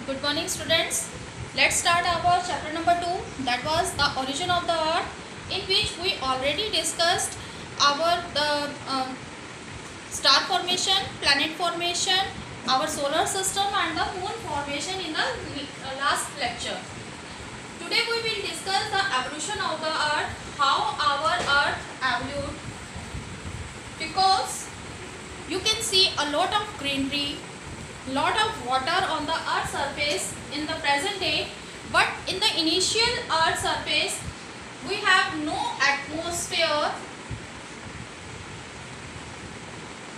Good morning, students. Let's start our chapter number 2, that was the origin of the earth, in which we already discussed our star formation, planet formation, our solar system and the moon formation in the last lecture. Today we will discuss the evolution of the earth, how our earth evolved, because you can see a lot of greenery, lot of water on the earth surface in the present day, but in the initial earth surface we have no atmosphere.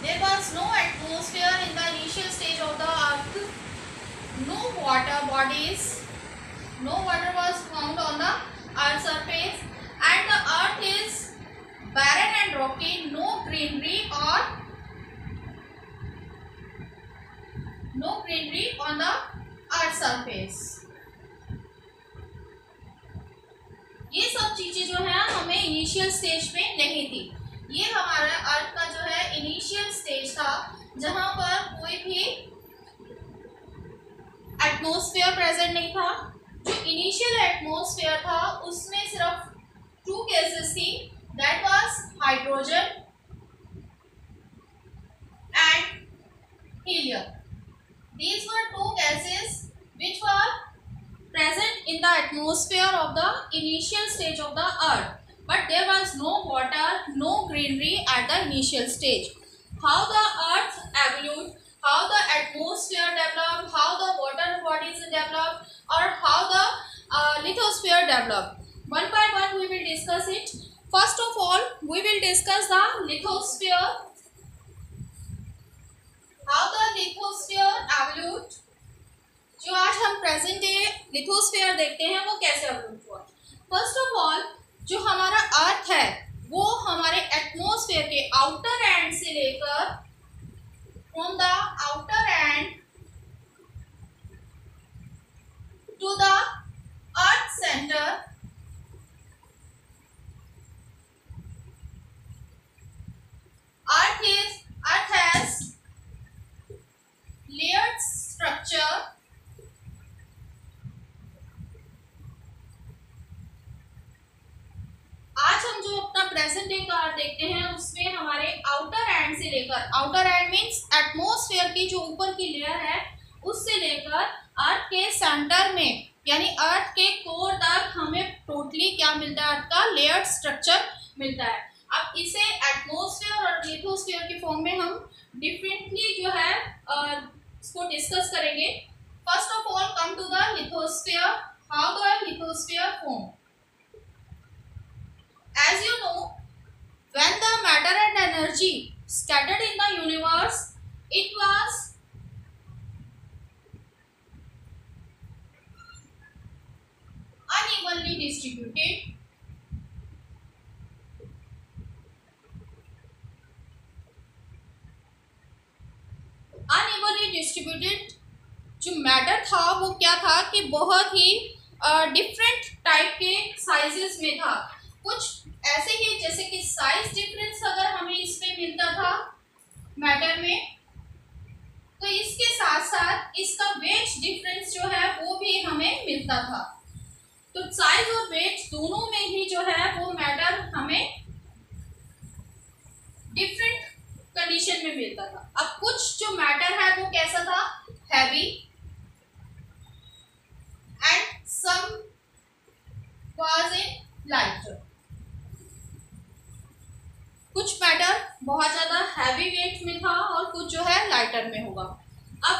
There was no atmosphere in the initial stage of the earth, no water bodies, no water was found on the earth surface, and the earth is barren and rocky, no greenery on the earth surface. ये सब चीजें जो है हमें initial stage पे नहीं थी. ये हमारा अर्थ का जो है इनिशियल स्टेज था, जहां पर कोई भी एटमॉस्फेयर प्रेजेंट नहीं था. जो इनिशियल एटमॉस्फेयर था उसमें सिर्फ 2 गैसेस थी, that was hydrogen and helium. These were 2 gases which were present in the atmosphere of the initial stage of the earth, but there was no water, no greenery at the initial stage. How the earth evolved, how the atmosphere developed, how the water bodies developed, or how the lithosphere developed. One by one we will discuss it. First of all, we will discuss the lithosphere. How the lithosphere evolved. जो आज हम present day lithosphere देखते हैं वो कैसे एवोल्व हुआ. First of all, जो हमारा अर्थ है वो हमारे एटमॉस्फेयर के आउटर एंड से लेकर, from the outer end to the earth center, earth has layered structure. आज हम जो अपना प्रेजेंट डे का अर्थ देखते हैं उसमें हमारे आउटर एंड से लेकर, आउटर एंड मींस एटमॉस्फेयर की जो ऊपर की लेयर है उससे लेकर अर्थ के सेंटर में यानी अर्थ के कोर तक हमें टोटली क्या मिलता है, अर्थ का लेयर्ड स्ट्रक्चर मिलता है. अब इसे एटमॉस्फेयर और लिथोस्फीयर के फॉर्म में हम डिफरेंटली जो है इसको डिस्कस करेंगे. First of all come to the lithosphere. How the lithosphere form. As you know, when the matter and energy scattered in the universe, it was unevenly distributed. Unevenly distributed जो matter था वो क्या था कि बहुत ही different type के sizes में था. कुछ ऐसे ही जैसे कि साइज डिफरेंस अगर हमें इसमें मिलता था मैटर में, तो इसके साथ साथ इसका वेट डिफरेंस जो है वो भी हमें मिलता था. तो साइज और वेट दोनों में ही जो है वो मैटर हमें डिफरेंट कंडीशन में मिलता था. अब कुछ जो मैटर है वो कैसा था, heavy, and some was in lighter. कुछ मैटर बहुत ज्यादा हैवी वेट में था और कुछ जो है लाइटर में होगा. अब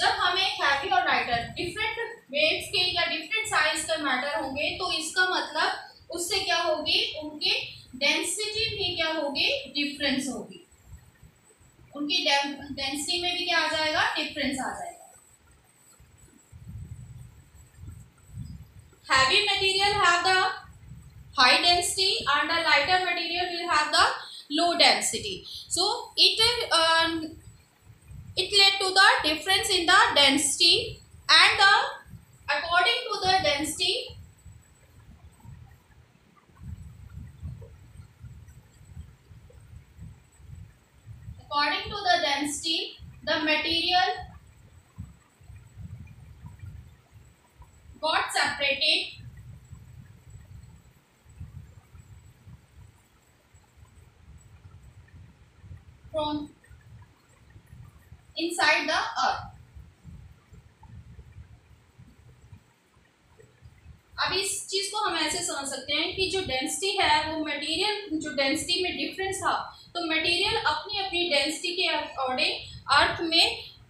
जब हमें हैवी और लाइटर डिफरेंट वेट्स के या डिफरेंट साइज का मैटर होंगे तो इसका मतलब उससे क्या होगी, उनकी डेंसिटी भी क्या होगी, डिफरेंस होगी. उनकी डेंसिटी में भी क्या आ जाएगा, डिफरेंस आ जाएगा. Heavy material have the high density and the lighter material will have the low density. So it led to the difference in the density, and according to the density the material separated from inside the earth. अब इस चीज को हम ऐसे समझ सकते हैं कि जो डेंसिटी है वो मटेरियल जो डेंसिटी में डिफरेंस था, तो मटेरियल अपनी अपनी डेंसिटी के अकॉर्डिंग अर्थ में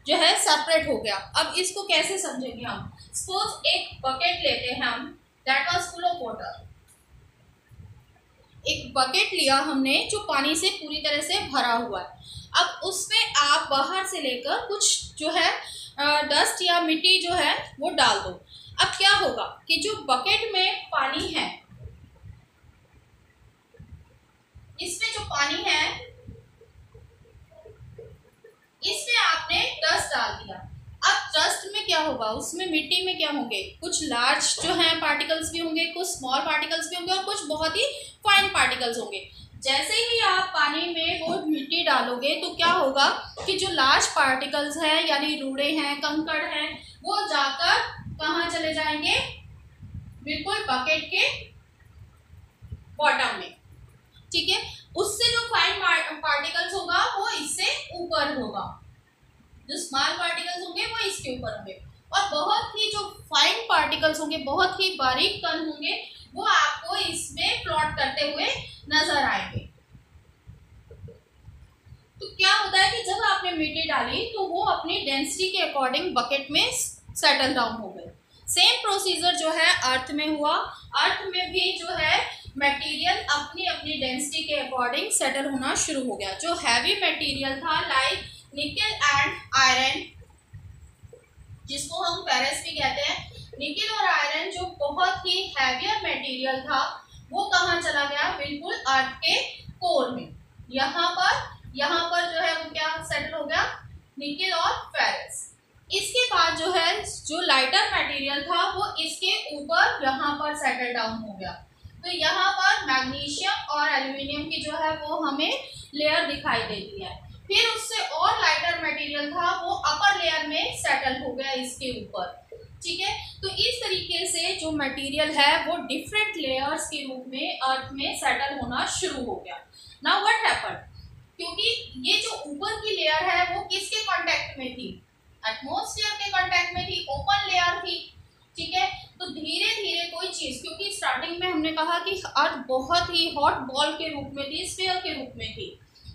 जो है सेपरेट हो गया। अब इसको कैसे समझेंगे हम? सपोज एक बकेट लेते हैं हम, that was full of water. एक बकेट लिया हमने जो पानी से पूरी तरह से भरा हुआ है। अब उसमें आप बाहर से लेकर कुछ जो है डस्ट या मिट्टी जो है वो डाल दो। अब क्या होगा कि जो बकेट में पानी है, इसमें जो पानी है इसमें आपने डस्ट डाल दिया। अब डस्ट में क्या होगा, उसमें मिट्टी में क्या होंगे, कुछ लार्ज जो है पार्टिकल्स भी होंगे, कुछ स्मॉल पार्टिकल्स भी होंगे और कुछ बहुत ही फाइन पार्टिकल्स होंगे। जैसे ही आप पानी में वो मिट्टी डालोगे तो क्या होगा कि जो लार्ज पार्टिकल्स हैं यानी रूड़े हैं, कंकड़ हैं, वो जाकर कहाँ चले जाएंगे, बिल्कुल बकेट के बॉटम में। ठीक है, उससे जो फाइन पार्टिकल्स होगा वो इससे ऊपर होगा, जो स्मॉल पार्टिकल्स होंगे वो इसके ऊपर होंगे, और बहुत ही जो फाइन पार्टिकल्स होंगे, बहुत ही बारीक कण होंगे, वो आपको इसमें प्लॉट करते हुए नजर आएंगे। तो क्या होता है कि जब आपने मिट्टी डाली तो वो अपनी डेंसिटी के अकॉर्डिंग बकेट में सेटल डाउन हो गए। सेम प्रोसीजर जो है अर्थ में हुआ। अर्थ में भी जो है मटेरियल अपनी अपनी डेंसिटी के अकॉर्डिंग सेटल होना शुरू हो गया। जो हैवी मटेरियल था लाइक निकल एंड आयरन, जिसको हम फेरस भी कहते हैं, निकल और आयरन जो बहुत ही हैवियर मटेरियल था वो कहाँ चला गया, बिल्कुल अर्थ के कोर में। यहाँ पर जो है वो क्या सेटल हो गया, निकल और फेरस। इसके बाद जो है जो लाइटर मटेरियल था वो इसके ऊपर यहाँ पर सेटल डाउन हो गया। तो यहाँ पर मैग्नीशियम और एल्यूमिनियम की जो है वो हमें लेयर दिखाई देती है। फिर उससे और लाइटर मटेरियल था वो अपर लेयर में सेटल हो गया इसके ऊपर। ठीक है, तो इस तरीके से जो मटेरियल है वो डिफरेंट लेयर्स के रूप में अर्थ में सेटल होना शुरू हो गया। नाउ व्हाट हैपेंड, क्योंकि ये जो ऊपर की लेयर है वो किसके कांटेक्ट में थी, एटमॉस्फेयर के कांटेक्ट में थी, ओपन लेयर थी। ठीक है, तो धीरे धीरे कोई चीज, क्योंकि स्टार्टिंग में हमने कहा कि अर्थ बहुत ही हॉट बॉल के रूप में थी, स्फीयर के रूप में थी,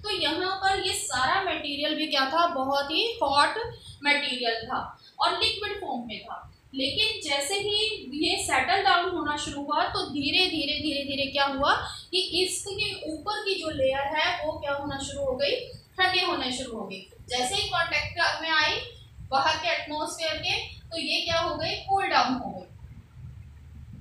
तो यहाँ पर ये सारा मटेरियल भी क्या था, बहुत ही हॉट मटेरियल था और लिक्विड फॉर्म में था। लेकिन जैसे ही ये सेटल डाउन होना शुरू हुआ तो धीरे धीरे क्या हुआ कि इसके ऊपर की जो लेयर है वो क्या होना शुरू हो गई, ठंडी होने शुरू हो गई। जैसे ही कांटेक्ट में आई बाहर के एटमॉस्फेयर के, तो ये क्या हो गई, कूल डाउन हो गई।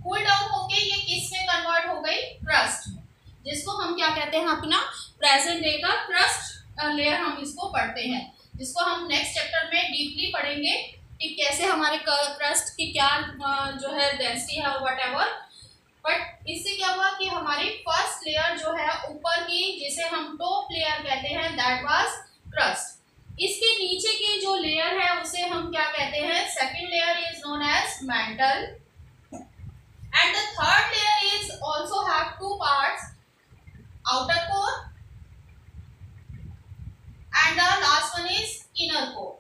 कूल डाउन होके ये किस में कन्वर्ट हो गई, क्रस्ट में, जिसको हम क्या कहते हैं, अपना प्रेजेंट डे का क्रस्ट लेयर हम इसको पढ़ते हैं, जिसको हम नेक्स्ट चैप्टर में डीपली पढ़ेंगे कि कैसे हमारे क्रस्ट की क्या जो है डेंसिटी है और व्हाटएवर। बट इससे क्या हुआ कि हमारी फर्स्ट लेयर जो है ऊपर की, जिसे हम टॉप लेयर कहते हैं, दैट वाज क्रस्ट। इसके नीचे की जो लेयर है उसे हम क्या कहते हैं, second layer is known as mantle, and the third layer is also have two parts, outer core and the last one is inner core.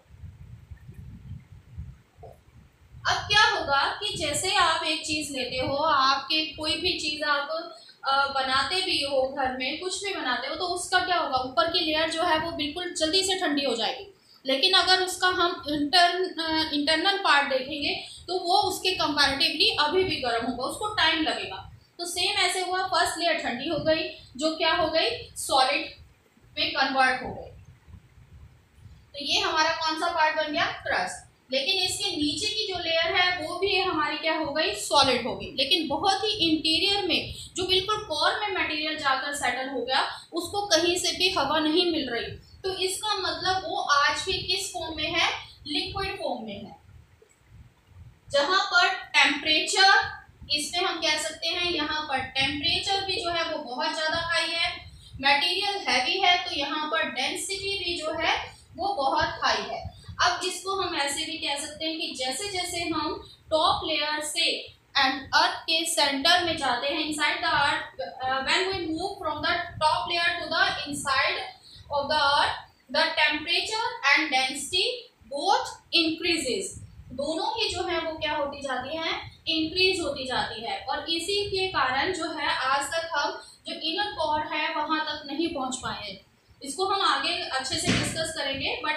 अब क्या होगा कि जैसे आप एक चीज लेते हो, आपके कोई भी चीज आप बनाते भी हो, घर में कुछ भी बनाते हो, तो उसका क्या होगा, ऊपर की लेयर जो है वो बिल्कुल जल्दी से ठंडी हो जाएगी। लेकिन अगर उसका हम इंटरनल पार्ट देखेंगे तो वो उसके कंपैरेटिवली अभी भी गर्म होगा, उसको टाइम लगेगा। तो सेम ऐसे हुआ, फर्स्ट लेयर ठंडी हो गई, जो क्या हो गई, सॉलिड में कन्वर्ट हो गई। तो ये हमारा कौन सा पार्ट बन गया, क्रस्ट। लेकिन इसके नीचे की जो लेयर है वो भी हमारी क्या हो गई, सॉलिड हो गई। लेकिन बहुत ही इंटीरियर में जो बिल्कुल कोर में मटेरियल जाकर सेटल हो गया, उसको कहीं से भी हवा नहीं मिल रही। तो इसका मतलब वो आज भी किस फॉर्म में है, लिक्विड फॉर्म में है, जहां पर टेम्परेचर, इसमें हम कह सकते हैं यहाँ पर टेम्परेचर भी जो है वो बहुत ज्यादा हाई है, मटेरियल हैवी है, तो यहाँ पर डेंसिटी भी जो है वो बहुत हाई है। अब इसको हम ऐसे भी कह सकते हैं कि जैसे जैसे हम टॉप लेयर से एंड अर्थ के सेंटर में जाते हैं, inside the earth, when we move from the top layer to the inside of the earth, the temperature and density both increases, दोनों ही जो है वो क्या होती जाती है, इंक्रीज होती जाती है। और इसी के कारण जो है आज तक हम जो इनर कोर है वहां तक नहीं पहुंच पाए हैं। इसको हम आगे अच्छे से डिस्कस करेंगे, बट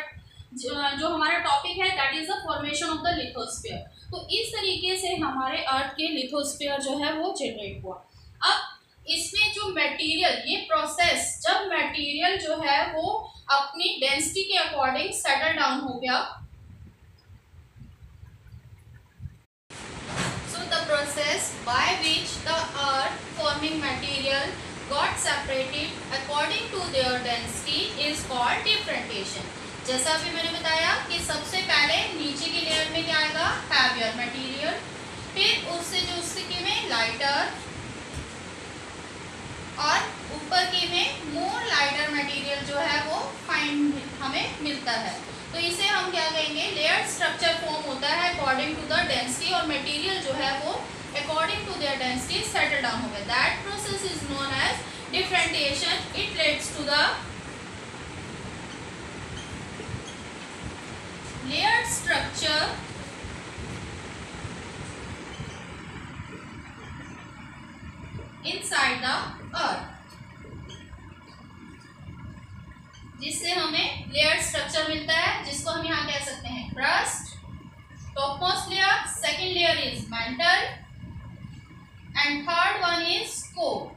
जो हमारा टॉपिक है that is the formation of the lithosphere. तो इस तरीके से हमारे अर्थ के लिथोस्फीयर जो है वो जनरेट हुआ। अब इसमें जो मटेरियल, ये प्रोसेस, जब मटेरियल जो है वो अपनी डेंसिटी के अकॉर्डिंग सेटल डाउन हो गया, process by which the earth forming material got separated according to their density is called differentiation। जैसा अभी मैंने बताया कि सबसे पहले नीचे की लेयर में क्या आएगा, हैवियर मटेरियल, फिर उससे जो उसकी में लाइटर, और ऊपर की में मोर लाइटर मटेरियल जो है वो फाइन हमें मिलता है। तो इसे हम क्या कहेंगे, लेयर स्ट्रक्चर फॉर्म होता है अकॉर्डिंग टू द डेंसिटी, और मटेरियल जो है वो according to their density settle down हो गया। That process is known as differentiation. It leads to the layer structure inside the earth, जिससे हमें लेयर स्ट्रक्चर मिलता है, जिसको हम यहाँ कह सकते हैं crust, topmost layer, second layer is mantle, and third one is core.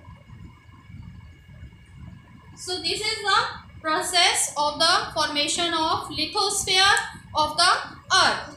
So this is the process of the formation of lithosphere of the earth.